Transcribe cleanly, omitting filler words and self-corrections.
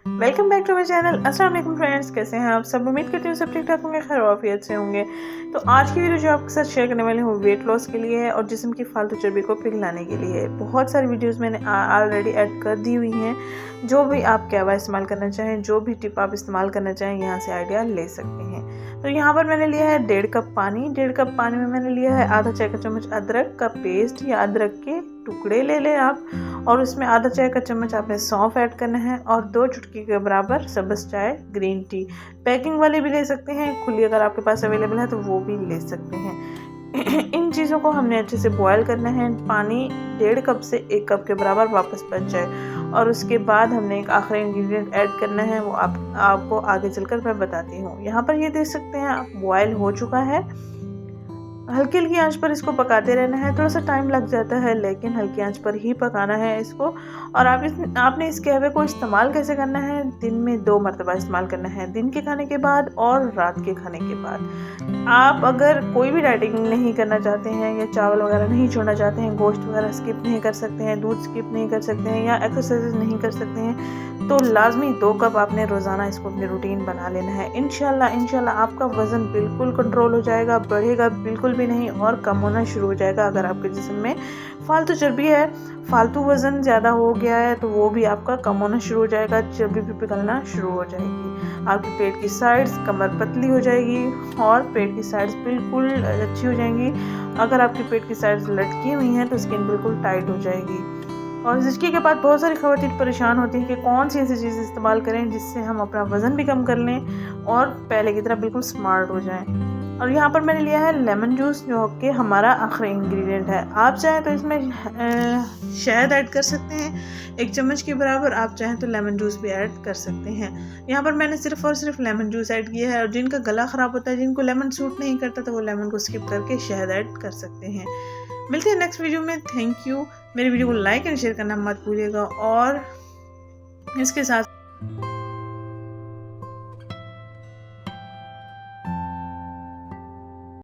Welcome back to my channel. अस्सलाम वालेकुम friends, कैसे हैं आप सब? उम्मीद करती हूँ सब ठीक ठाक होंगे, खैर वाफियत से होंगे। तो आज की वीडियो जो आपके साथ शेयर करने वाली हूँ वेट लॉस के लिए है और जिस्म की फालतू चर्बी को पिघलाने के लिए है। बहुत सारी वीडियोस मैंने ऑलरेडी ऐड कर दी हुई हैं। जो भी आप कहवा इस्तेमाल करना चाहें, जो भी टिप आप इस्तेमाल करना चाहें, यहाँ से आइडिया ले सकते हैं। तो यहाँ पर मैंने लिया है 1.5 कप पानी। 1.5 कप पानी में मैंने लिया है आधा चाय का चम्मच अदरक का पेस्ट या अदरक के टुकड़े ले लें आप, और उसमें आधा चाय का चम्मच आपने सौंफ ऐड करना है और 2 चुटकी के बराबर सब्ज़ चाय ग्रीन टी। पैकिंग वाली भी ले सकते हैं, खुली अगर आपके पास अवेलेबल है तो वो भी ले सकते हैं। इन चीज़ों को हमने अच्छे से बॉयल करना है। पानी 1.5 कप से 1 कप के बराबर वापस बच जाए और उसके बाद हमने एक आखिरी इंग्रेडिएंट ऐड करना है, वो आपको आगे चलकर मैं बताती हूँ। यहाँ पर ये देख सकते हैं आप, बॉयल हो चुका है। हल्की हल्की आंच पर इसको पकाते रहना है। थोड़ा सा टाइम लग जाता है लेकिन हल्की आंच पर ही पकाना है इसको। और आपने इस कहवे को इस्तेमाल कैसे करना है? दिन में 2 मरतबा इस्तेमाल करना है, दिन के खाने के बाद और रात के खाने के बाद। आप अगर कोई भी डाइटिंग नहीं करना चाहते हैं या चावल वगैरह नहीं छोड़ना चाहते हैं, गोश्त वगैरह स्किप नहीं कर सकते हैं, दूध स्किप नहीं कर सकते हैं या एक्सरसाइज नहीं कर सकते हैं, तो लाजमी 2 कप आपने रोज़ाना इसको अपनी रूटीन बना लेना है। इंशाल्लाह आपका वज़न बिल्कुल कंट्रोल हो जाएगा, बढ़ेगा बिल्कुल भी नहीं और कम होना शुरू हो जाएगा। अगर आपके जिस्म में फालतू चर्बी है, फालतू वज़न ज़्यादा हो गया है, तो वो भी आपका कम होना शुरू हो जाएगा, चर्बी भी पिघलना शुरू हो जाएगी। आपके पेट की साइड्स, कमर पतली हो जाएगी और पेट की साइड्स बिल्कुल अच्छी हो जाएंगी। अगर आपकी पेट की साइड्स लटकी हुई हैं तो स्किन बिल्कुल टाइट हो जाएगी। और ज़िचकी के बाद बहुत सारी ख़वातीन परेशान होती हैं कि कौन सी ऐसी चीज़ इस्तेमाल करें जिससे हम अपना वज़न भी कम कर लें और पहले की तरह बिल्कुल स्मार्ट हो जाएं। और यहाँ पर मैंने लिया है लेमन जूस, जो कि हमारा आखिरी इंग्रेडिएंट है। आप चाहें तो इसमें शहद ऐड कर सकते हैं 1 चम्मच के बराबर। आप चाहें तो लेमन जूस भी ऐड कर सकते हैं। यहाँ पर मैंने सिर्फ और सिर्फ लेमन जूस ऐड किया है। और जिनका गला ख़राब होता है, जिनको लेमन सूट नहीं करता, तो वो लेमन को स्किप करके शहद ऐड कर सकते हैं। मिलते हैं नेक्स्ट वीडियो में। Thank you. मेरी वीडियो को लाइक एंड शेयर करना मत भूलिएगा और इसके साथ